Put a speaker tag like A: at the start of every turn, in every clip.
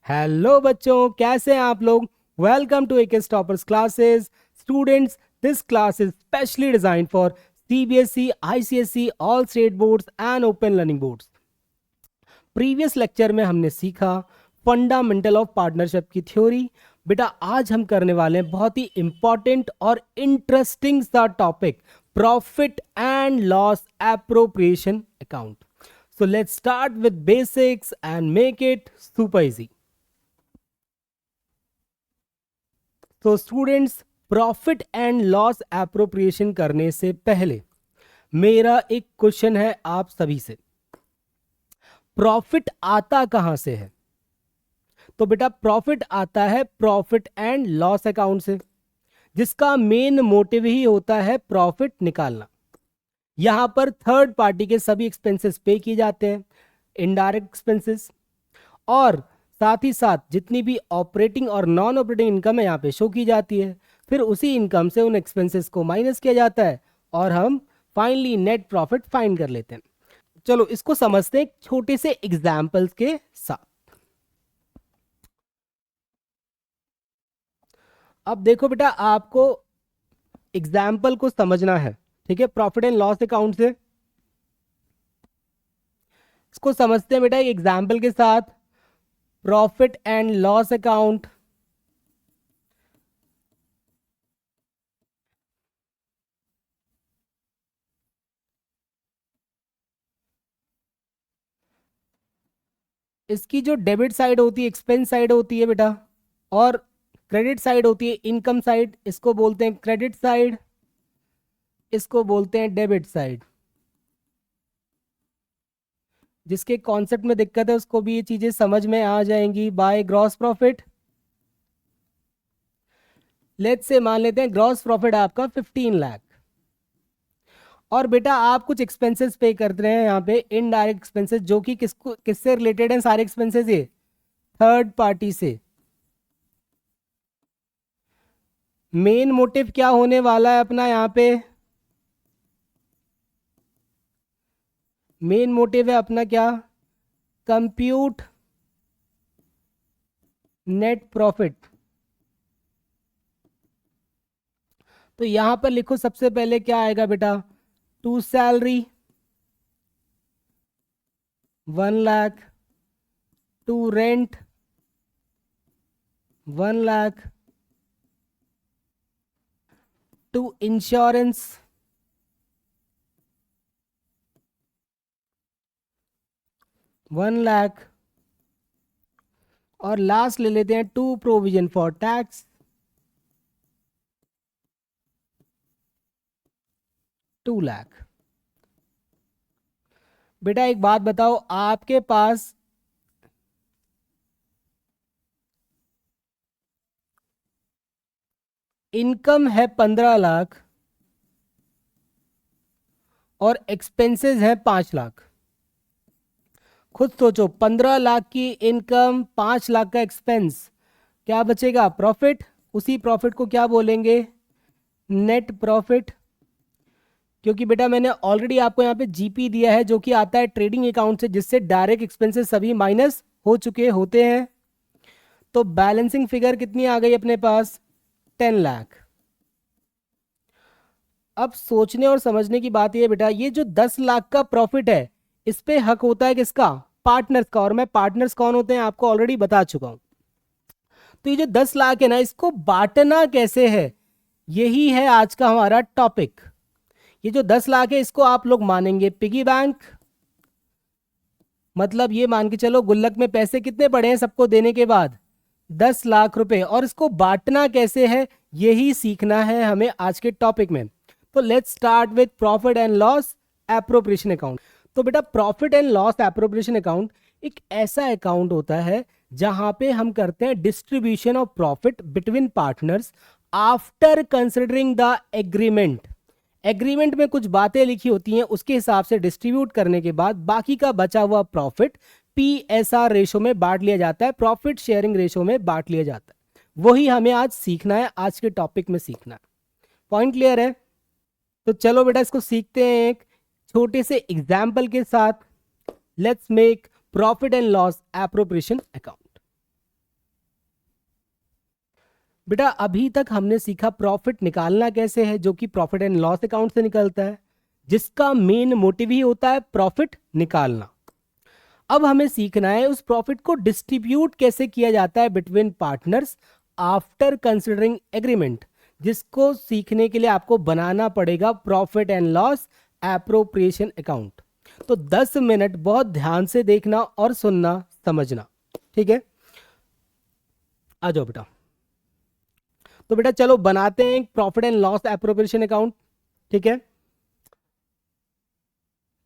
A: Hello बच्चों, कैसे हैं आप लोग। Welcome to AKS toppers classes. Students, this class is specially designed for CBSE, ICSE, all state boards and open learning boards. Previous lecture में हमने सीखा फंडामेंटल ऑफ पार्टनरशिप की थ्योरी। बेटा आज हम करने वाले हैं बहुत ही इंपॉर्टेंट और इंटरेस्टिंग सा topic, profit and loss appropriation account. So let's start with basics and make it super easy. तो students, profit and loss appropriation करने से पहले मेरा एक क्वेश्चन है आप सभी से। प्रॉफिट आता कहां से है? तो बेटा प्रॉफिट आता है प्रॉफिट एंड लॉस अकाउंट से, जिसका मेन मोटिव ही होता है प्रॉफिट निकालना। यहां पर थर्ड पार्टी के सभी एक्सपेंसेस पे किए जाते हैं, इनडायरेक्ट एक्सपेंसेस, और साथ ही साथ जितनी भी ऑपरेटिंग और नॉन ऑपरेटिंग इनकम है यहाँ पे शो की जाती है। फिर उसी इनकम से उन एक्सपेंसेस को माइनस किया जाता है और हम फाइनली नेट प्रॉफिट फाइंड कर लेते हैं। चलो इसको समझते हैं एक छोटे से एग्जाम्पल्स के साथ। अब देखो बेटा, आपको एग्जाम्पल को समझना है, ठीक है। प्रॉफिट एंड लॉस अकाउंट से इसको समझते हैं बेटा एक एग्जाम्पल के साथ। प्रॉफिट एंड लॉस अकाउंट, इसकी जो डेबिट साइड होती है एक्सपेंस साइड होती है बेटा, और क्रेडिट साइड होती है इनकम साइड। इसको बोलते हैं क्रेडिट साइड, इसको बोलते हैं डेबिट साइड। जिसके कॉन्सेप्ट में दिक्कत है उसको भी ये चीजें समझ में आ जाएंगी। By gross profit, let's say मान लेते हैं ग्रॉस प्रॉफिट आपका 15 लाख, और बेटा आप कुछ एक्सपेंसेस पे कर रहे हैं यहाँ पे, इनडायरेक्ट एक्सपेंसेस, जो कि किससे रिलेटेड हैं सारे एक्सपेंसेस? ये थर्ड पार्टी से। मेन मोटिव क्या होने वाला है अपना यहाँ पे? मेन मोटिव है अपना क्या? Compute net profit. तो यहां पर लिखो सबसे पहले क्या आएगा बेटा? To salary 1 lakh, to rent 1 lakh, to insurance 1 lakh, और लास्ट ले लेते हैं to provision for tax 2 lakh. बेटा एक बात बताओ, आपके पास इनकम है 15 लाख और एक्सपेंसेस है 5 लाख। खुद सोचो, 15 लाख की इनकम, 5 लाख का एक्सपेंस, क्या बचेगा? प्रॉफिट। उसी प्रॉफिट को क्या बोलेंगे? Net profit. क्योंकि बेटा मैंने ऑलरेडी आपको यहाँ पे जीपी दिया है, जो कि आता है ट्रेडिंग अकाउंट से, जिससे डायरेक्ट एक्सपेंसेस सभी माइनस हो चुके होते हैं। तो बैलेंसिंग फिगर कितनी आ गई अपने पास? 10 लाख। अब सोचने और समझने की बात यह बेटा, ये जो 10 लाख का प्रॉफिट है, इस पे हक होता है किसका? पार्टनर्स का। और मैं पार्टनर्स कौन होते हैं आपको ऑलरेडी बता चुका हूं। तो ये जो 10 लाख है ना, इसको बांटना कैसे है, यही है आज का हमारा टॉपिक। ये जो 10 लाख है इसको आप लोग मानेंगे पिगी बैंक, मतलब ये मान के चलो गुल्लक में पैसे कितने पड़े हैं सबको देने के बाद? 10 लाख रुपए। और इसको बांटना कैसे है, यही सीखना है हमें आज के टॉपिक में। तो let's start with profit and loss appropriation account. तो बेटा profit and loss appropriation account एक ऐसा अकाउंट होता है जहां पे हम करते हैं distribution of profit between partners after considering the agreement. Agreement में कुछ बातें लिखी होती हैं, उसके हिसाब से डिस्ट्रीब्यूट करने के बाद बाकी का बचा हुआ प्रॉफिट PSR रेशो में बांट लिया जाता है, प्रॉफिट शेयरिंग रेशो में बांट लिया जाता है। वही हमें आज सीखना है, आज के टॉपिक में सीखना है। पॉइंट क्लियर है? तो चलो बेटा इसको सीखते हैं एक छोटे से एग्जाम्पल के साथ। Let's make profit and loss appropriation account. बेटा अभी तक हमने सीखा प्रॉफिट निकालना कैसे है, जो कि प्रॉफिट एंड लॉस अकाउंट से निकलता है, जिसका मेन मोटिव ही होता है प्रॉफिट निकालना। अब हमें सीखना है उस प्रॉफिट को डिस्ट्रीब्यूट कैसे किया जाता है between partners after considering agreement, जिसको सीखने के लिए आपको बनाना पड़ेगा profit and loss appropriation account. तो 10 मिनट बहुत ध्यान से देखना और सुनना, समझना, ठीक है। आ जाओ बेटा। तो बेटा चलो बनाते हैं profit and loss appropriation account, ठीक है।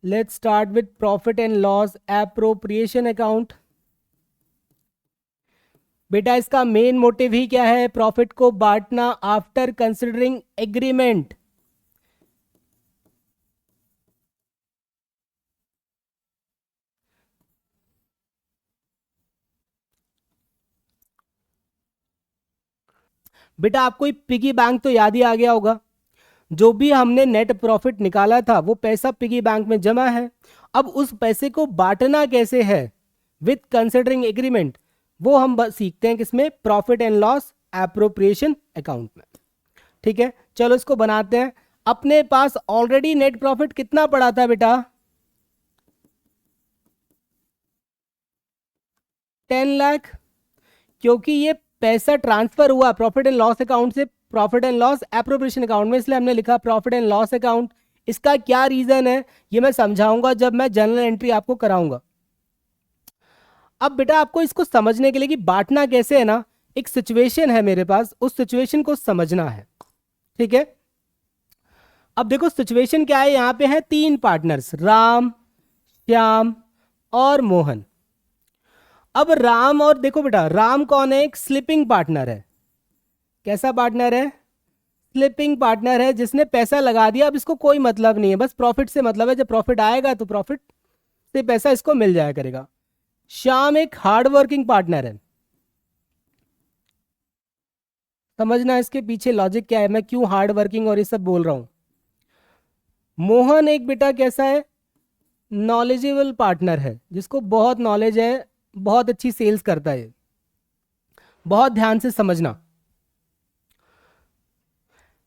A: Let's start with profit and loss appropriation account. बेटा इसका मेन मोटिव ही क्या है, प्रॉफिट को बांटना आफ्टर कंसिडरिंग एग्रीमेंट। बेटा आपको पिगी बैंक तो याद ही आ गया होगा, जो भी हमने नेट प्रॉफिट निकाला था वो पैसा पिगी बैंक में जमा है। अब उस पैसे को बांटना कैसे है विथ कंसिडरिंग एग्रीमेंट, वो हम सीखते हैं किसमें, profit and loss appropriation account में, ठीक है। चलो इसको बनाते हैं। अपने पास ऑलरेडी नेट प्रॉफिट कितना पड़ा था बेटा, 10 लाख, क्योंकि ये पैसा ट्रांसफर हुआ प्रॉफिट एंड लॉस अकाउंट से profit and loss appropriation account में, इसलिए हमने लिखा प्रॉफिट एंड लॉस अकाउंट। इसका क्या रीजन है ये मैं समझाऊंगा जब मैं जनरल एंट्री आपको कराऊंगा। अब बेटा आपको इसको समझने के लिए कि बांटना कैसे है ना, एक सिचुएशन है मेरे पास, उस सिचुएशन को समझना है, ठीक है। अब देखो सिचुएशन क्या है, यहां पे है 3 पार्टनर्स, राम, श्याम और मोहन। अब राम और देखो बेटा राम कौन है, एक स्लिपिंग पार्टनर है। कैसा पार्टनर है, स्लिपिंग पार्टनर है, जिसने पैसा लगा दिया। अब इसको कोई मतलब नहीं है, बस प्रॉफिट से मतलब है, जब प्रॉफिट आएगा तो प्रॉफिट से पैसा इसको मिल जाया करेगा। श्याम एक हार्ड वर्किंग पार्टनर है। समझना इसके पीछे लॉजिक क्या है, मैं क्यों हार्ड वर्किंग और ये सब बोल रहा हूं। मोहन एक बेटा कैसा है, नॉलेजेबल पार्टनर है, जिसको बहुत नॉलेज है, बहुत अच्छी सेल्स करता है। बहुत ध्यान से समझना।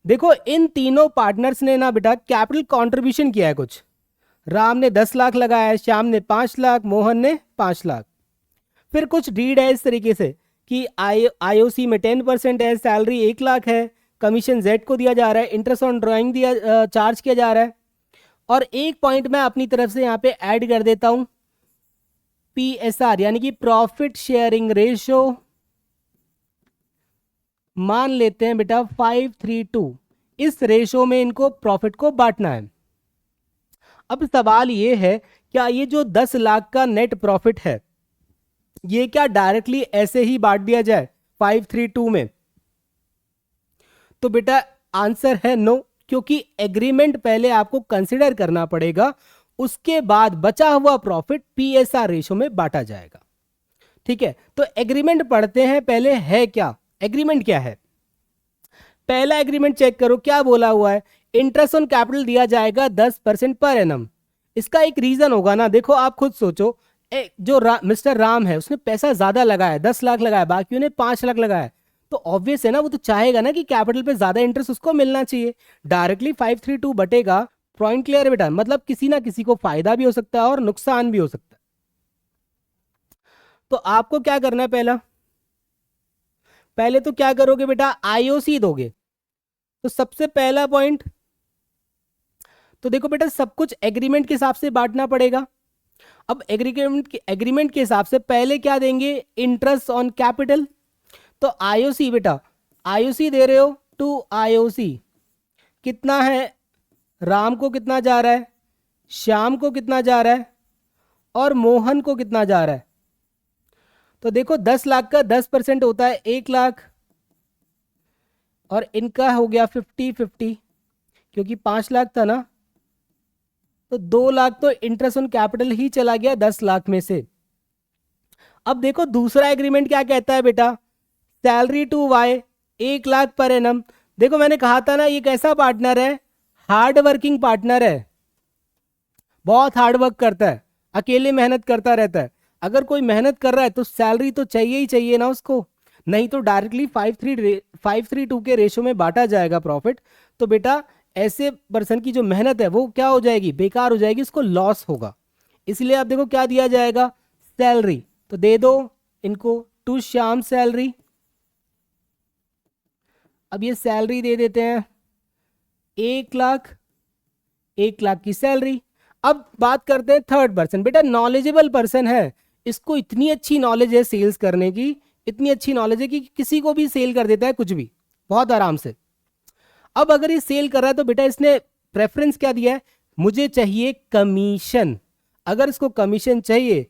A: देखो इन तीनों पार्टनर्स ने ना बेटा कैपिटल कंट्रीब्यूशन किया है कुछ। राम ने 10 लाख लगाया है, श्याम ने 5 लाख, मोहन ने 5 लाख। फिर कुछ डीड है इस तरीके से कि आईओसी में 10% है, सैलरी 1 लाख है, कमीशन जेड को दिया जा रहा है, इंटरेस्ट ऑन ड्राइंग दिया चार्ज किया जा रहा है। और एक पॉइंट मैं अपनी तरफ से यहाँ पे ऐड कर देता हूं, PSR यानी कि प्रॉफिट शेयरिंग रेशियो मान लेते हैं बेटा 5:3:2। इस रेशियो में इनको प्रॉफिट को बांटना है। अब सवाल ये है, क्या ये जो 10 लाख का नेट प्रॉफिट है ये क्या डायरेक्टली ऐसे ही बांट दिया जाए 5:3:2 में? तो बेटा आंसर है नो, क्योंकि एग्रीमेंट पहले आपको कंसिडर करना पड़ेगा, उसके बाद बचा हुआ प्रॉफिट PSR रेशियो में बांटा जाएगा, ठीक है। तो एग्रीमेंट पढ़ते हैं पहले, है क्या एग्रीमेंट, क्या है। पहला एग्रीमेंट चेक करो क्या बोला हुआ है, इंटरेस्ट ऑन कैपिटल दिया जाएगा 10% पर एनम। इसका एक रीजन होगा ना, देखो आप खुद सोचो, जो मिस्टर राम है उसने पैसा ज्यादा लगाया, 10 लाख लगाया, बाकी ने 5 लाख लगाया, तो ऑब्वियस है ना, वो तो चाहेगा ना कि कैपिटल पे ज्यादा इंटरेस्ट उसको मिलना चाहिए। डायरेक्टली 5:3:2 बटेगा। पॉइंट क्लियर है बेटा, मतलब किसी ना किसी को फायदा भी हो सकता है और नुकसान भी हो सकता है। तो आपको क्या करना है, पहले तो क्या करोगे बेटा, आईओसी दोगे। तो सबसे पहला पॉइंट, तो देखो बेटा सब कुछ एग्रीमेंट के हिसाब से बांटना पड़ेगा। अब एग्रीमेंट के हिसाब से पहले क्या देंगे, इंटरेस्ट ऑन कैपिटल। तो आईओसी बेटा, आईओसी दे रहे हो टू आईओसी, कितना है, राम को कितना जा रहा है, श्याम को कितना जा रहा है और मोहन को कितना जा रहा है। तो देखो 10 लाख का 10% होता है 1 लाख, और इनका हो गया 50-50, क्योंकि 5 लाख था ना, तो 2 लाख तो इंटरेस्ट ऑन कैपिटल ही चला गया 10 लाख में से। अब देखो दूसरा एग्रीमेंट क्या कहता है बेटा, salary to Y 1 lakh per annum. देखो मैंने कहा था ना, ये कैसा पार्टनर है, हार्ड वर्किंग पार्टनर है, बहुत हार्ड वर्क करता है, अकेले मेहनत करता रहता है। अगर कोई मेहनत कर रहा है तो सैलरी तो चाहिए ही चाहिए ना उसको। नहीं तो डायरेक्टली 5-3-2 के रेशो में बांटा जाएगा प्रॉफिट। तो बेटा ऐसे पर्सन की जो मेहनत है वो क्या हो जाएगी, बेकार हो जाएगी, इसको लॉस होगा। इसलिए आप देखो क्या दिया जाएगा, सैलरी। तो दे दो इनको टू श्याम सैलरी। अब ये सैलरी दे देते हैं 1 लाख, 1 लाख की सैलरी। अब बात करते हैं थर्ड पर्सन। बेटा नॉलेजेबल पर्सन है, इसको इतनी अच्छी नॉलेज है सेल्स करने की, इतनी अच्छी नॉलेज है कि किसी को भी सेल कर देता है कुछ भी बहुत आराम से। अब अगर ये सेल कर रहा है तो बेटा इसने प्रेफरेंस क्या दिया है, मुझे चाहिए कमीशन। अगर इसको कमीशन चाहिए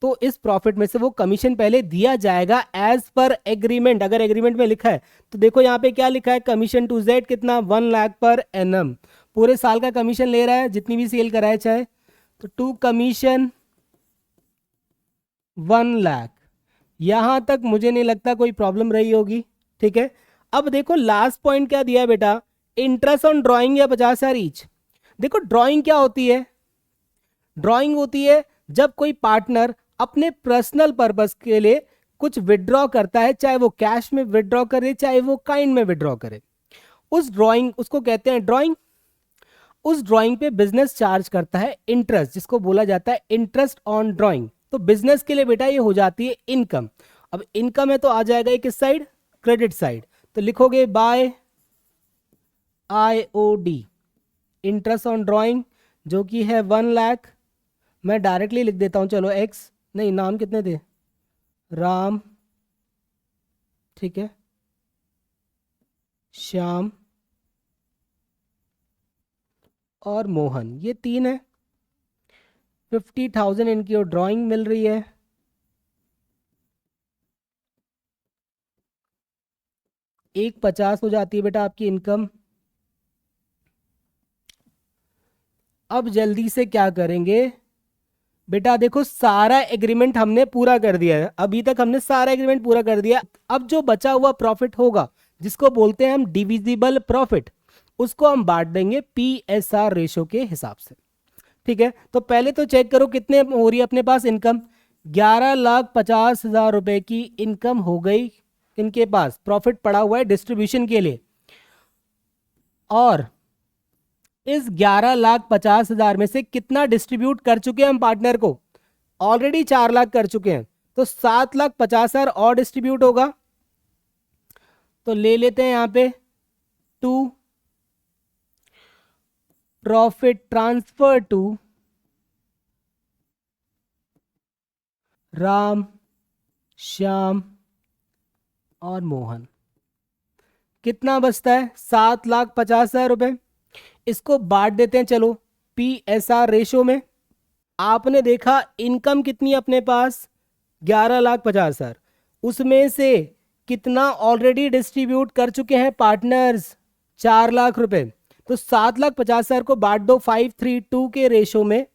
A: तो इस प्रॉफिट में से वो कमीशन पहले दिया जाएगा एज पर एग्रीमेंट। अगर एग्रीमेंट में लिखा है तो देखो यहाँ पे क्या लिखा है, कमीशन टू जेड कितना 1 लाख पर एनम, पूरे साल का कमीशन ले रहा है जितनी भी सेल कराए चाहे। तो टू कमीशन 1 लाख, यहां तक मुझे नहीं लगता कोई प्रॉब्लम रही होगी। ठीक है, अब देखो लास्ट पॉइंट क्या दिया है बेटा, इंटरेस्ट ऑन ड्राइंग या 50,000 ईच। देखो ड्राइंग क्या होती है, ड्राइंग होती है जब कोई पार्टनर अपने पर्सनल पर्पस के लिए कुछ विड्रॉ करता है, चाहे वो कैश में विड्रॉ करे चाहे वो काइंड में विड्रॉ करे, उस ड्राइंग उसको कहते हैं ड्राइंग। उस ड्राइंग पे बिजनेस चार्ज करता है इंटरेस्ट, जिसको बोला जाता है इंटरेस्ट ऑन ड्राइंग। तो बिजनेस के लिए बेटा ये हो जाती है इनकम। अब इनकम है तो आ जाएगा ये किस साइड, क्रेडिट साइड। तो लिखोगे by IOD, interest on drawing जो कि है 1 लाख। मैं डायरेक्टली लिख देता हूं, चलो एक्स, नहीं नाम कितने थे, राम, ठीक है, श्याम और मोहन, ये 3 है। 50,000 इनकी और ड्राइंग मिल रही है। एक 50 हो जाती है बेटा आपकी इनकम। अब जल्दी से क्या करेंगे बेटा, देखो सारा एग्रीमेंट हमने पूरा कर दिया है, अभी तक हमने सारा एग्रीमेंट पूरा कर दिया। अब जो बचा हुआ प्रॉफिट होगा जिसको बोलते हैं हम डिविजिबल प्रॉफिट, उसको हम बांट देंगे PSR रेशो के हिसाब से। ठीक है, तो पहले तो चेक करो कितने हो रही है अपने पास इनकम। 11,50,000 रुपए की इनकम हो गई, इनके पास प्रॉफिट पड़ा हुआ है डिस्ट्रीब्यूशन के लिए। और इस 11,50,000 में से कितना डिस्ट्रीब्यूट कर चुके हैं हम पार्टनर को, ऑलरेडी 4 लाख कर चुके हैं, तो 7,50,000 और डिस्ट्रीब्यूट होगा। तो ले लेते हैं यहां पे 2 profit transfer to Ram, Shyam और मोहन। कितना बचता है, 7,50,000 रुपए। इसको बांट देते हैं चलो PSR रेशो में। आपने देखा इनकम कितनी है अपने पास, 11,50,000, उसमें से कितना ऑलरेडी डिस्ट्रीब्यूट कर चुके हैं पार्टनर्स, 4 लाख रुपए। तो 7,50,000 को बांट दो 5-3-2 के रेशो में।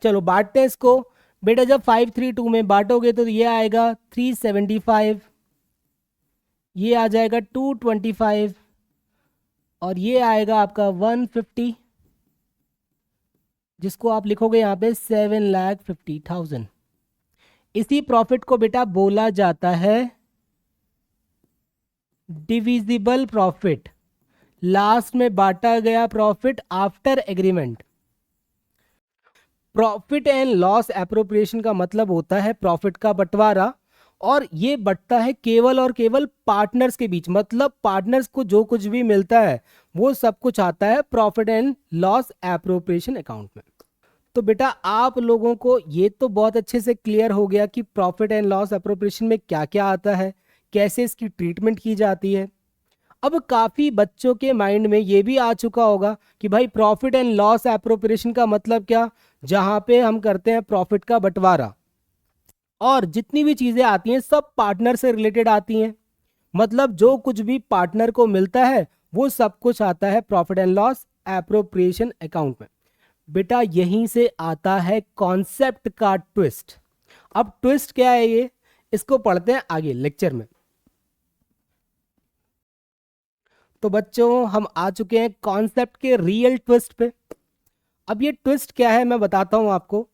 A: चलो बांटते हैं इसको बेटा, जब 5-3-2 में बांटोगे तो ये आएगा 375, ये आ जाएगा 225 और ये आएगा आपका 150, जिसको आप लिखोगे यहां पे 7,50,000। इसी प्रॉफिट को बेटा बोला जाता है डिविजिबल प्रॉफिट, लास्ट में बांटा गया profit after agreement. Profit and loss appropriation का मतलब होता है प्रॉफिट का बंटवारा, और ये बंटता है केवल और केवल पार्टनर्स के बीच। मतलब पार्टनर्स को जो कुछ भी मिलता है वो सब कुछ आता है profit and loss appropriation account में। तो बेटा आप लोगों को ये तो बहुत अच्छे से क्लियर हो गया कि प्रॉफिट एंड लॉस एप्रोप्रिएशन में क्या क्या आता है, कैसे इसकी ट्रीटमेंट की जाती है। अब काफी बच्चों के माइंड में ये भी आ चुका होगा कि भाई प्रॉफिट एंड लॉस एप्रोप्रिएशन का मतलब क्या, जहां पे हम करते हैं प्रॉफिट का बंटवारा और जितनी भी चीजें आती हैं सब पार्टनर से रिलेटेड आती हैं। मतलब जो कुछ भी पार्टनर को मिलता है वो सब कुछ आता है profit and loss appropriation account में। बेटा यहीं से आता है कॉन्सेप्ट का ट्विस्ट। अब ट्विस्ट क्या है ये, इसको पढ़ते हैं आगे लेक्चर में। तो बच्चों हम आ चुके हैं कॉन्सेप्ट के रियल ट्विस्ट पे। अब ये ट्विस्ट क्या है मैं बताता हूं आपको।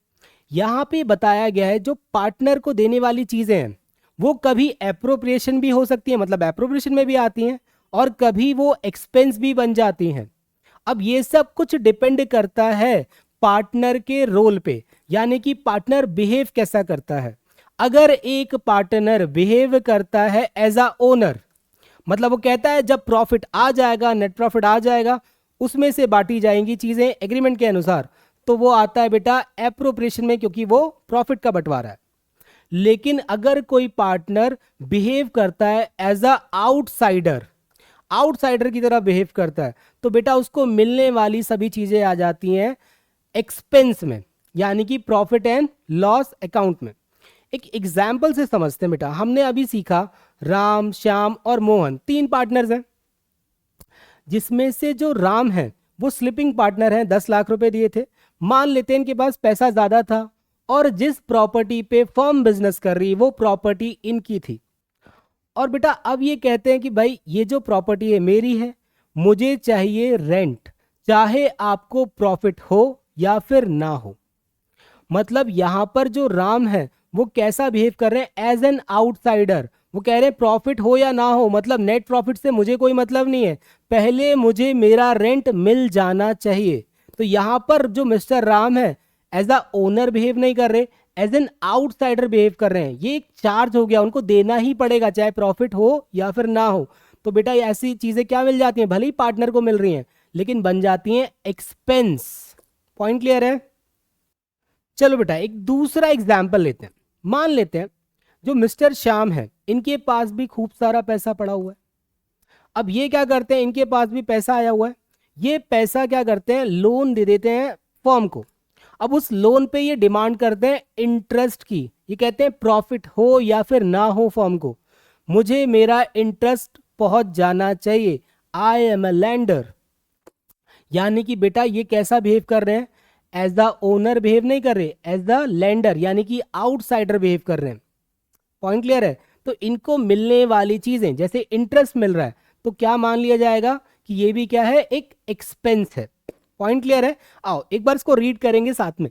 A: यहां पे बताया गया है जो पार्टनर को देने वाली चीजें हैं वो कभी एप्रोप्रिएशन भी हो सकती है, मतलब एप्रोप्रिएशन में भी आती हैं, और कभी वो एक्सपेंस भी बन जाती हैं। अब ये सब कुछ डिपेंड करता है पार्टनर के रोल पे, यानी कि पार्टनर बिहेव कैसा करता है। अगर एक पार्टनर बिहेव करता है एज अ ओनर, मतलब वो कहता है जब प्रॉफिट आ जाएगा, नेट प्रॉफिट आ जाएगा, उसमें से बांटी जाएंगी चीजें एग्रीमेंट के अनुसार, तो वो आता है बेटा एप्रोप्रिएशन में, क्योंकि वो प्रॉफिट का बंटवारा है। लेकिन अगर कोई पार्टनर बिहेव करता है एज अ आउटसाइडर, आउटसाइडर की तरह बिहेव करता है, तो बेटा उसको मिलने वाली सभी चीजें आ जाती हैं एक्सपेंस में, यानी कि प्रॉफिट एंड लॉस अकाउंट में। एक एग्जाम्पल से समझते हैं बेटा। हमने अभी सीखा राम, श्याम और मोहन 3 पार्टनर्स हैं, जिसमें से जो राम है वो स्लिपिंग पार्टनर है, 10 लाख रुपए दिए थे। मान लेते हैं इनके पास पैसा ज्यादा था, और जिस प्रॉपर्टी पे फर्म बिजनेस कर रही वो प्रॉपर्टी इनकी थी। और बेटा अब ये कहते हैं कि भाई ये जो प्रॉपर्टी है मेरी है, मुझे चाहिए रेंट, चाहे आपको प्रॉफिट हो या फिर ना हो। मतलब यहां पर जो राम है वो कैसा बिहेव कर रहे हैं एज एन आउटसाइडर। वो कह रहे हैं प्रॉफिट हो या ना हो, मतलब नेट प्रॉफिट से मुझे कोई मतलब नहीं है, पहले मुझे मेरा रेंट मिल जाना चाहिए। तो यहां पर जो मिस्टर राम है एज अ ओनर बिहेव नहीं कर रहे, एज एन आउटसाइडर बिहेव कर रहे हैं। ये एक चार्ज हो गया, उनको देना ही पड़ेगा चाहे प्रॉफिट हो या फिर ना हो। तो बेटा ऐसी चीजें क्या मिल जाती हैं, भले ही पार्टनर को मिल रही हैं, लेकिन बन जाती हैं एक्सपेंस। पॉइंट क्लियर है? चलो बेटा एक दूसरा एग्जाम्पल लेते हैं। मान लेते हैं जो मिस्टर श्याम है, इनके पास भी खूब सारा पैसा पड़ा हुआ है। अब ये क्या करते हैं, इनके पास भी पैसा आया हुआ है, ये पैसा क्या करते हैं, लोन दे देते हैं फर्म को। अब उस लोन पे ये डिमांड करते हैं इंटरेस्ट की। ये कहते हैं प्रॉफिट हो या फिर ना हो फर्म को, मुझे मेरा इंटरेस्ट पहुंच जाना चाहिए। I am a lender. यानी कि बेटा ये कैसा बिहेव कर रहे हैं, एज द ओनर बिहेव नहीं कर रहे, एज द लैंडर यानी कि आउटसाइडर बिहेव कर रहे हैं। पॉइंट क्लियर है? तो इनको मिलने वाली चीजें जैसे इंटरेस्ट मिल रहा है, तो क्या मान लिया जाएगा कि ये भी क्या है, एक एक्सपेंस है। पॉइंट क्लियर है? आओ एक बार इसको रीड करेंगे साथ में।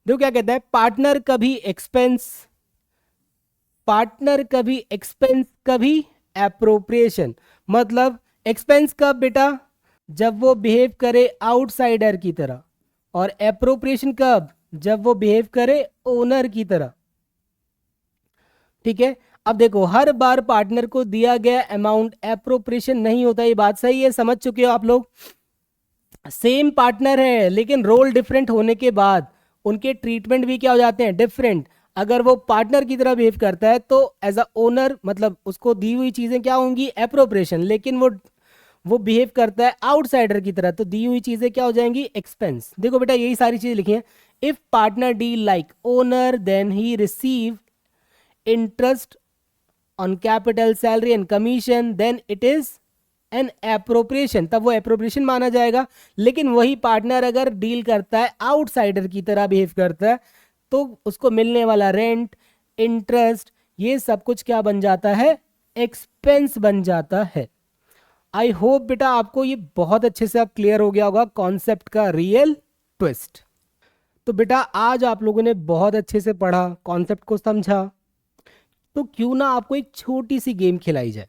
A: देखो क्या कहता है, पार्टनर कभी एक्सपेंस, पार्टनर कभी एक्सपेंस कभी एप्रोप्रिएशन। मतलब एक्सपेंस कब बेटा, जब वो बिहेव करे आउटसाइडर की तरह, और एप्रोप्रिएशन कब, जब वो बिहेव करे ओनर की तरह। ठीक है? अब देखो हर बार पार्टनर को दिया गया अमाउंट एप्रोप्रिएशन नहीं होता, ये बात सही है, समझ चुके हो आप लोग। सेम पार्टनर है लेकिन रोल डिफरेंट होने के बाद उनके ट्रीटमेंट भी क्या हो जाते हैं, डिफरेंट। अगर वो पार्टनर की तरह बिहेव करता है तो एज अ ओनर मतलब उसको दी हुई चीजें क्या होंगी, एप्रोप्रिएशन। लेकिन वो बिहेव करता है आउटसाइडर की तरह, तो दी हुई चीजें क्या हो जाएंगी, एक्सपेंस। देखो बेटा यही सारी चीजें लिखी हैं। If partner deal like owner then he receive interest on capital, salary and commission, then it is an appropriation, तब वो एप्रोप्रिएशन माना जाएगा। लेकिन वही पार्टनर अगर डील करता है आउटसाइडर की तरह बिहेव करता है, तो उसको मिलने वाला रेंट, इंटरेस्ट, ये सब कुछ क्या बन जाता है, एक्सपेंस बन जाता है। आई होप बेटा आपको ये बहुत अच्छे से अब क्लियर हो गया होगा कॉन्सेप्ट का रियल ट्विस्ट। तो बेटा आज आप लोगों ने बहुत अच्छे से पढ़ा, कॉन्सेप्ट को समझा, तो क्यों ना आपको एक छोटी सी गेम खिलाई जाए।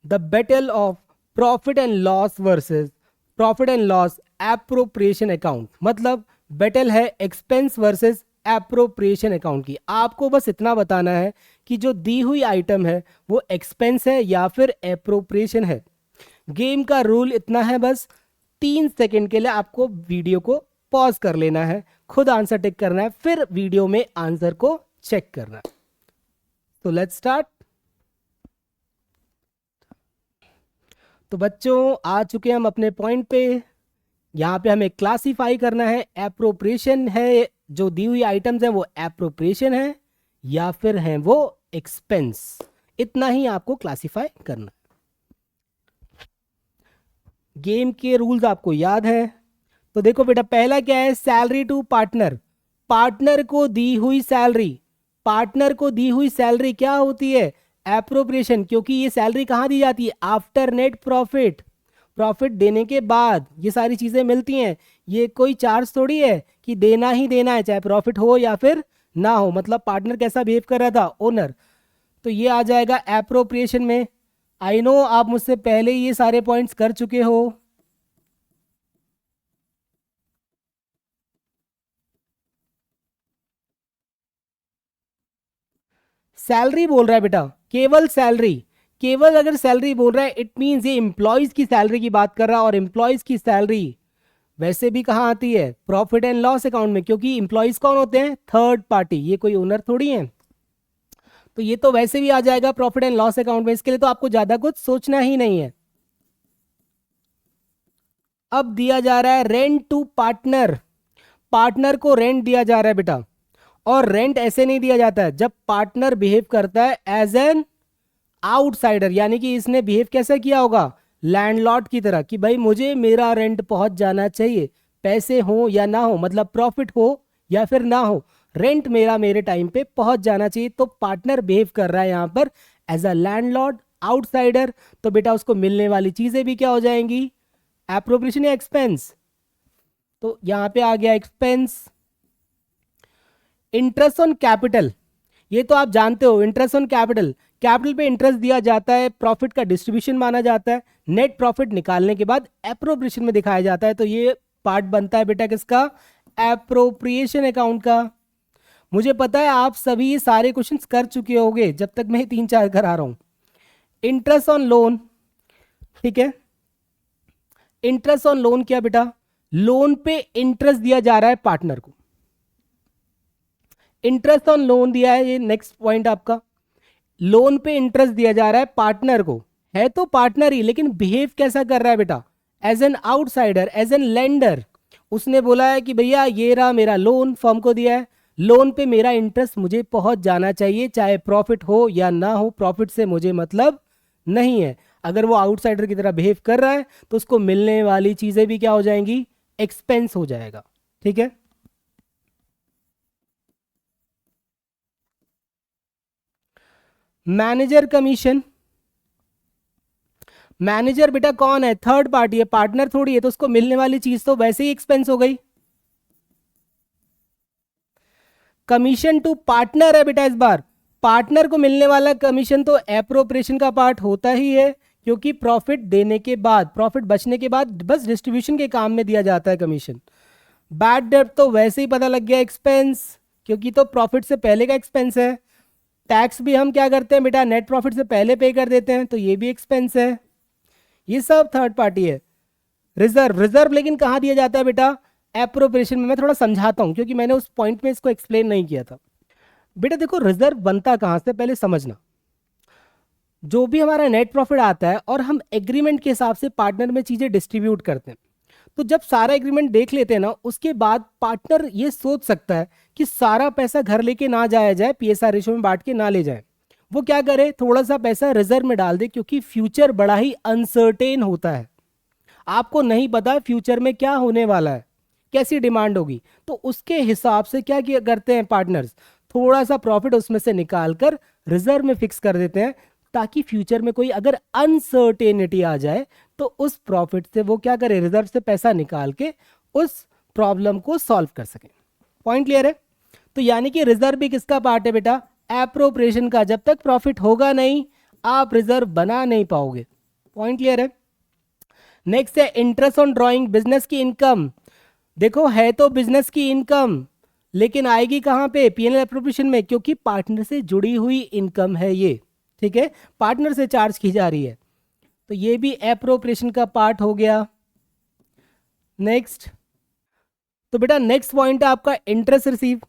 A: The battle of profit and loss versus profit and loss appropriation account. मतलब बैटल है एक्सपेंस वर्सेस एप्रोप्रिएशन अकाउंट की। आपको बस इतना बताना है कि जो दी हुई आइटम है वो एक्सपेंस है या फिर एप्रोप्रिएशन है। गेम का रूल इतना है, बस 3 सेकंड के लिए आपको वीडियो को पॉज कर लेना है, खुद आंसर टिक करना है, फिर वीडियो में आंसर को चेक करना है। तो लेट्स स्टार्ट। तो बच्चों आ चुके हैं हम अपने पॉइंट पे। यहाँ पे हमें क्लासिफाई करना है, एप्रोप्रिएशन है, जो दी हुई आइटम्स हैं वो एप्रोप्रिएशन है या फिर हैं वो एक्सपेंस। इतना ही आपको क्लासिफाई करना है। गेम के रूल्स आपको याद है? तो देखो बेटा पहला क्या है, सैलरी टू पार्टनर। पार्टनर को दी हुई सैलरी, पार्टनर को दी हुई सैलरी क्या होती है, एप्रोप्रिएशन। क्योंकि ये सैलरी कहाँ दी जाती है, आफ्टर नेट प्रॉफिट। प्रॉफिट देने के बाद ये सारी चीजें मिलती हैं। ये कोई चार्ज थोड़ी है कि देना ही देना है, चाहे प्रॉफिट हो या फिर ना हो, मतलब पार्टनर कैसा बिहेव कर रहा था, ओनर, तो ये आ जाएगा एप्रोप्रिएशन में। आई नो आप मुझसे पहले ये सारे पॉइंट्स कर चुके हो। सैलरी बोल रहा है बेटा, केवल सैलरी, केवल अगर सैलरी बोल रहा है इट मींस ये एम्प्लॉयज की सैलरी की बात कर रहा है, और एम्प्लॉयज की सैलरी वैसे भी कहाँ आती है, प्रॉफिट एंड लॉस अकाउंट में, क्योंकि एम्प्लॉयज कौन होते हैं, थर्ड पार्टी, ये कोई ओनर थोड़ी है। तो ये तो वैसे भी आ जाएगा प्रॉफिट एंड लॉस अकाउंट में, इसके लिए तो आपको ज्यादा कुछ सोचना ही नहीं है। अब दिया जा रहा है रेंट टू पार्टनर, पार्टनर को रेंट दिया जा रहा है बेटा, और रेंट ऐसे नहीं दिया जाता है जब पार्टनर बिहेव करता है एज एन आउटसाइडर, यानी कि इसने बिहेव कैसे किया होगा, लैंडलॉर्ड की तरह, कि भाई मुझे मेरा रेंट पहुंच जाना चाहिए, पैसे हो या ना हो, मतलब प्रॉफिट हो या फिर ना हो, रेंट मेरा मेरे टाइम पे पहुंच जाना चाहिए। तो पार्टनर बिहेव कर रहा है यहां पर एज अ लैंडलॉर्ड, आउटसाइडर, तो बेटा उसको मिलने वाली चीजें भी क्या हो जाएंगी, एप्रोप्रिएशन या एक्सपेंस। तो यहां पे आ गया एक्सपेंस। इंटरेस्ट ऑन कैपिटल, ये तो आप जानते हो, इंटरेस्ट ऑन कैपिटल, कैपिटल पे इंटरेस्ट दिया जाता है, प्रॉफिट का डिस्ट्रीब्यूशन माना जाता है, नेट प्रॉफिट निकालने के बाद एप्रोप्रिएशन में दिखाया जाता है। तो ये पार्ट बनता है बेटा किसका, एप्रोप्रिएशन अकाउंट का। मुझे पता है आप सभी ये सारे क्वेश्चंस कर चुके होंगे जब तक मैं 3-4 करा रहा हूं। इंटरेस्ट ऑन लोन, ठीक है, इंटरेस्ट ऑन लोन क्या बेटा, लोन पे इंटरेस्ट दिया जा रहा है पार्टनर को, इंटरेस्ट ऑन लोन दिया है, ये नेक्स्ट पॉइंट आपका, लोन पे इंटरेस्ट दिया जा रहा है पार्टनर को, है तो पार्टनर ही, लेकिन बिहेव कैसा कर रहा है बेटा, as an outsider, as an lender. उसने बोला है कि भैया ये रहा मेरा लोन, फर्म को दिया है, लोन पे मेरा इंटरेस्ट मुझे पहुंच जाना चाहिए, चाहे प्रॉफिट हो या ना हो, प्रॉफिट से मुझे मतलब नहीं है। अगर वो आउटसाइडर की तरह बिहेव कर रहा है तो उसको मिलने वाली चीजें भी क्या हो जाएंगी, एक्सपेंस हो जाएगा, ठीक है। मैनेजर कमीशन, मैनेजर बेटा कौन है, थर्ड पार्टी है, पार्टनर थोड़ी है, तो उसको मिलने वाली चीज तो वैसे ही एक्सपेंस हो गई। कमीशन टू पार्टनर है बेटा, इस बार पार्टनर को मिलने वाला कमीशन तो एप्रोप्रिएशन का पार्ट होता ही है, क्योंकि प्रॉफिट देने के बाद, प्रॉफिट बचने के बाद बस डिस्ट्रीब्यूशन के काम में दिया जाता है कमीशन। बैड डेब्ट तो वैसे ही पता लग गया एक्सपेंस, क्योंकि तो प्रॉफिट से पहले का एक्सपेंस है। टैक्स भी हम क्या करते हैं बेटा, नेट प्रॉफिट से पहले पे कर देते हैं, तो ये भी एक्सपेंस है। ये सब थर्ड पार्टी है। रिजर्व, रिजर्व लेकिन कहाँ दिया जाता है बेटा, एप्रोप्रिएशन में। मैं थोड़ा समझाता हूँ क्योंकि मैंने उस पॉइंट में इसको एक्सप्लेन नहीं किया था। बेटा देखो रिजर्व बनता कहाँ से, पहले समझना। जो भी हमारा नेट प्रॉफिट आता है और हम एग्रीमेंट के हिसाब से पार्टनर में चीजें डिस्ट्रीब्यूट करते हैं, तो जब सारा एग्रीमेंट देख लेते हैं ना, उसके बाद पार्टनर ये सोच सकता है कि सारा पैसा घर लेके ना जाया जाए, पीएसआर रेशो में बांट के ना ले जाए, वो क्या करे, थोड़ा सा पैसा रिजर्व में डाल दे, क्योंकि फ्यूचर बड़ा ही अनसर्टेन होता है। आपको नहीं पता फ्यूचर में क्या होने वाला है, कैसी डिमांड होगी, तो उसके हिसाब से क्या किया करते हैं पार्टनर्स, थोड़ा सा प्रॉफिट उसमें से निकाल कर रिजर्व में फिक्स कर देते हैं, ताकि फ्यूचर में कोई अगर अनसर्टेनिटी आ जाए तो उस प्रॉफिट से वो क्या करे, रिजर्व से पैसा निकाल के उस प्रॉब्लम को सॉल्व कर सके। पॉइंट क्लियर है। तो यानी कि रिजर्व भी किसका पार्ट है बेटा, एप्रोप्रिएशन का। जब तक प्रॉफिट होगा नहीं आप रिजर्व बना नहीं पाओगे। पॉइंट क्लियर है। नेक्स्ट है इंटरेस्ट ऑन ड्रॉइंग, बिजनेस की इनकम। देखो है तो बिजनेस की इनकम, लेकिन आएगी कहां पे, पीएनएल एप्रोप्रिएशन में, क्योंकि पार्टनर से जुड़ी हुई इनकम है ये, ठीक है, पार्टनर से चार्ज की जा रही है, तो ये भी एप्रोप्रिएशन का पार्ट हो गया। नेक्स्ट, तो बेटा नेक्स्ट पॉइंट है आपका इंटरेस्ट रिसीव।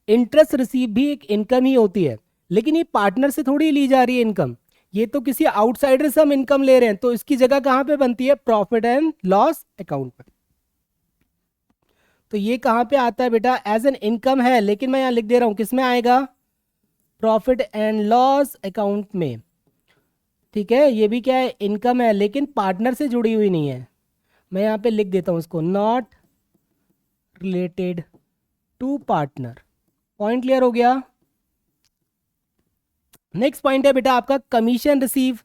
A: इंटरेस्ट रिसीव भी एक इनकम ही होती है, लेकिन ये पार्टनर से थोड़ी ली जा रही है इनकम, ये तो किसी आउटसाइडर से हम इनकम ले रहे हैं, तो इसकी जगह कहां पे बनती है, प्रॉफिट एंड लॉस अकाउंट पे। तो ये कहां पे आता है बेटा, एज एन इनकम है, लेकिन मैं यहां लिख दे रहा हूं किस में आएगा, प्रॉफिट एंड लॉस अकाउंट में, ठीक है। ये भी क्या है, इनकम है, लेकिन पार्टनर से जुड़ी हुई नहीं है। मैं यहां पे लिख देता हूं इसको, not related to partner. Point clear हो गया। नेक्स्ट पॉइंट है बेटा आपका कमीशन रिसीव।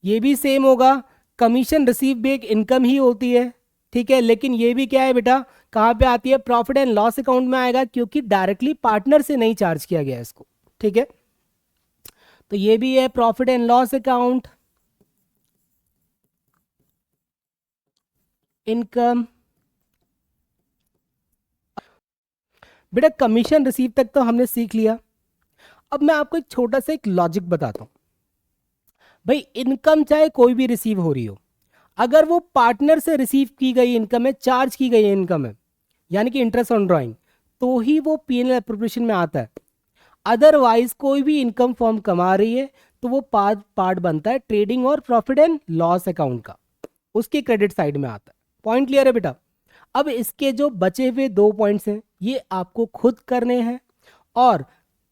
A: ये भी सेम होगा, कमीशन रिसीव भी एक इनकम ही होती है, ठीक है, लेकिन ये भी क्या है बेटा, कहाँ पे आती है, प्रॉफिट एंड लॉस अकाउंट में आएगा, क्योंकि डायरेक्टली पार्टनर से नहीं चार्ज किया गया इसको। ठीक है, तो ये भी है profit and loss account, income. बेटा कमीशन रिसीव तक तो हमने सीख लिया। अब मैं आपको एक छोटा सा एक लॉजिक बताता हूं। भाई इनकम चाहे कोई भी रिसीव हो रही हो, अगर वो पार्टनर से रिसीव की गई इनकम है, चार्ज की गई इनकम है, यानी कि इंटरेस्ट ऑन ड्राइंग, तो ही वो पीएनएल एप्रोप्रिएशन में आता है। अदरवाइज कोई भी इनकम फॉर्म कमा रही है तो वो पार्ट बनता है ट्रेडिंग और प्रॉफिट एंड लॉस अकाउंट का, उसके क्रेडिट साइड में आता है। पॉइंट क्लियर है बेटा। अब इसके जो बचे हुए 2 पॉइंट्स हैं ये आपको खुद करने हैं और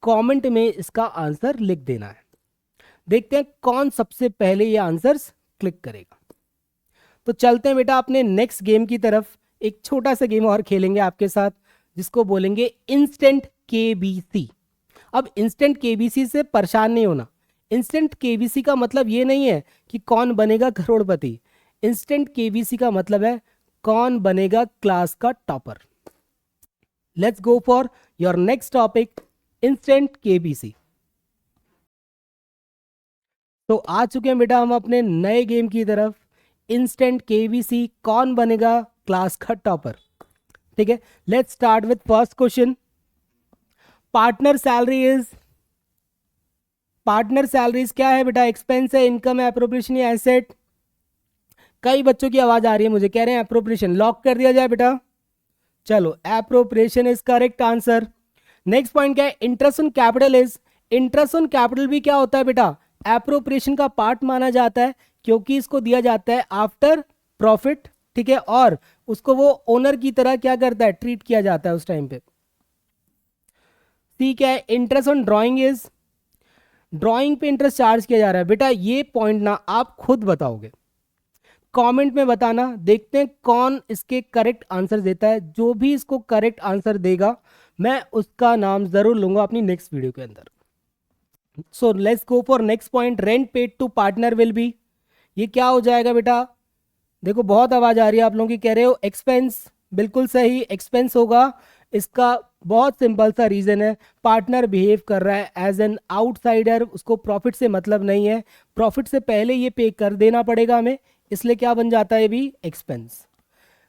A: कमेंट में इसका आंसर लिख देना है। देखते हैं कौन सबसे पहले ये आंसर्स क्लिक करेगा। तो चलते हैं बेटा अपने नेक्स्ट गेम की तरफ। एक छोटा सा गेम और खेलेंगे आपके साथ जिसको बोलेंगे इंस्टेंट केबीसी। अब इंस्टेंट केबीसी से परेशान नहीं होना। इंस्टेंट केबीसी का मतलब ये नहीं है कि कौन बनेगा करोड़पति। इंस्टेंट केबीसी का मतलब है कौन बनेगा क्लास का topper. Let's go for your next topic, instant KBC. तो आ चुके हैं बेटा हम अपने नए गेम की तरफ, इंस्टेंट केबीसी, कौन बनेगा क्लास का टॉपर। ठीक है, let's start with first question. Partner salaries क्या है बेटा, एक्सपेंस है, इनकम है, एप्रोप्रिएशन या एसेट। कई बच्चों की आवाज आ रही है मुझे, कह रहे हैं एप्रोप्रिएशन। लॉक कर दिया जाए बेटा, चलो appropriation is correct answer. Next point क्या है, interest on capital is. Interest on capital भी क्या होता है बेटा, एप्रोप्रिएशन का पार्ट माना जाता है, क्योंकि इसको दिया जाता है आफ्टर प्रॉफिट। ठीक है, और उसको वो ओनर की तरह क्या करता है, ट्रीट किया जाता है उस टाइम पे। ठीक है, interest on drawing is, drawing पे इंटरेस्ट चार्ज किया जा रहा है। बेटा ये पॉइंट ना आप खुद बताओगे, कमेंट में बताना। देखते हैं कौन इसके करेक्ट आंसर देता है। जो भी इसको करेक्ट आंसर देगा मैं उसका नाम जरूर लूंगा अपनी नेक्स्ट वीडियो के अंदर। So let's go for next point, rent paid to partner will be. ये क्या हो जाएगा बेटा, देखो बहुत आवाज आ रही है आप लोगों की, कह रहे हो एक्सपेंस। बिल्कुल सही, एक्सपेंस होगा। इसका बहुत सिंपल सा रीजन है, पार्टनर बिहेव कर रहा है एज एन आउटसाइडर, उसको प्रॉफिट से मतलब नहीं है, प्रॉफिट से पहले ये पे कर देना पड़ेगा हमें, इसलिए क्या बन जाता है भी एक्सपेंस।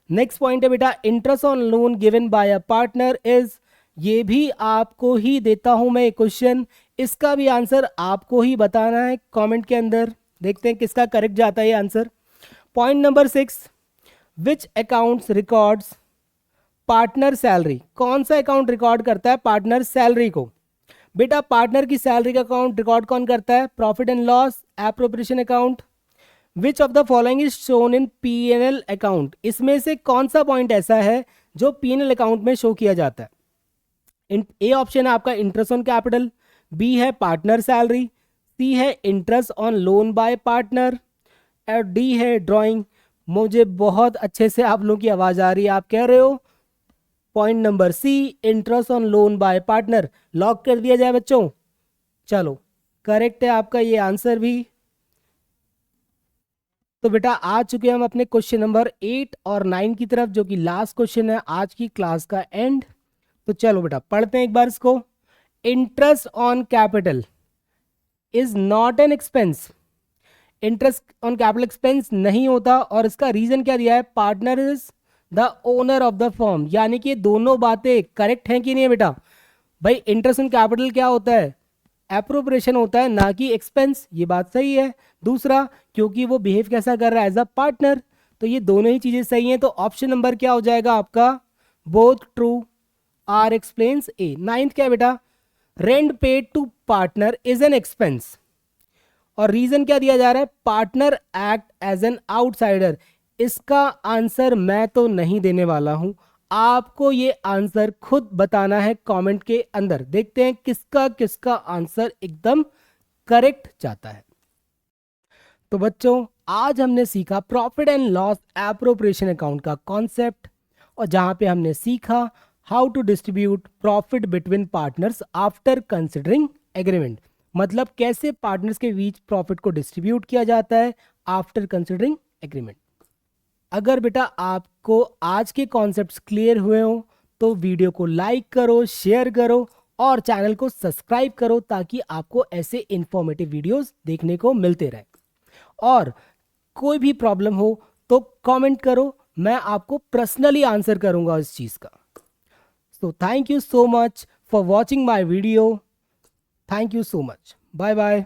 A: नेक्स्ट पॉइंट है बेटा, interest on loan given by a partner is. ये भी आपको ही देता हूं मैं क्वेश्चन, इसका भी आंसर आपको ही बताना है कमेंट के अंदर। देखते हैं किसका करेक्ट जाता है ये answer. Point number 6, which accounts records partner salary. कौन सा अकाउंट रिकॉर्ड करता है पार्टनर सैलरी को। बेटा पार्टनर की सैलरी का अकाउंट रिकॉर्ड कौन करता है, profit and loss, appropriation account. Which of the following is shown in PNL account. इसमें से कौन सा पॉइंट ऐसा है जो पीएनएल अकाउंट में शो किया जाता है। ए ऑप्शन है आपका इंटरेस्ट ऑन कैपिटल, बी है पार्टनर सैलरी, सी है interest on loan by partner, और डी है ड्राइंग। मुझे बहुत अच्छे से आप लोगों की आवाज आ रही है, आप कह रहे हो point number C, interest on loan by partner. Lock कर दिया जाए बच्चों, चलो करेक्ट है आपका ये आंसर भी। तो बेटा आ चुके हम अपने क्वेश्चन नंबर 8 और 9 की तरफ, जो कि लास्ट क्वेश्चन है आज की क्लास का एंड। तो चलो बेटा पढ़ते हैं एक बार इसको। Interest on capital is not an expense. Interest on capital expense नहीं होता, और इसका रीजन क्या दिया है, partner is the owner of the firm. यानी कि दोनों बातें करेक्ट हैं कि नहीं है बेटा। भाई इंटरेस्ट ऑन कैपिटल क्या होता है, एप्रोप्रिएशन होता है, ना कि एक्सपेंस। ये बात सही है। दूसरा, क्योंकि वो बिहेव कैसा कर रहा है, एज अ पार्टनर। तो ये दोनों ही चीजें सही हैं। तो ऑप्शन नंबर क्या हो जाएगा आपका, both true R explains A. 9th क्या है बेटा, rent paid to partner is an expense, और रीजन क्या दिया जा रहा है, partner act as an outsider. इसका आंसर मैं तो नहीं देने वाला हूं, आपको ये आंसर खुद बताना है कमेंट के अंदर। देखते हैं किसका किसका आंसर एकदम करेक्ट जाता है। तो बच्चों आज हमने सीखा profit and loss appropriation account का कॉन्सेप्ट, और जहां पे हमने सीखा how to distribute profit between partners after considering agreement. मतलब कैसे पार्टनर्स के बीच प्रॉफिट को डिस्ट्रीब्यूट किया जाता है आफ्टर कंसिडरिंग एग्रीमेंट। अगर बेटा आप आपको आज के कॉन्सेप्ट्स क्लियर हुए हो तो वीडियो को लाइक करो, शेयर करो और चैनल को सब्सक्राइब करो ताकि आपको ऐसे इंफॉर्मेटिव वीडियोस देखने को मिलते रहे। और कोई भी प्रॉब्लम हो तो कमेंट करो, मैं आपको पर्सनली आंसर करूंगा इस चीज का। So thank you so much for watching my video. Thank you so much. Bye bye.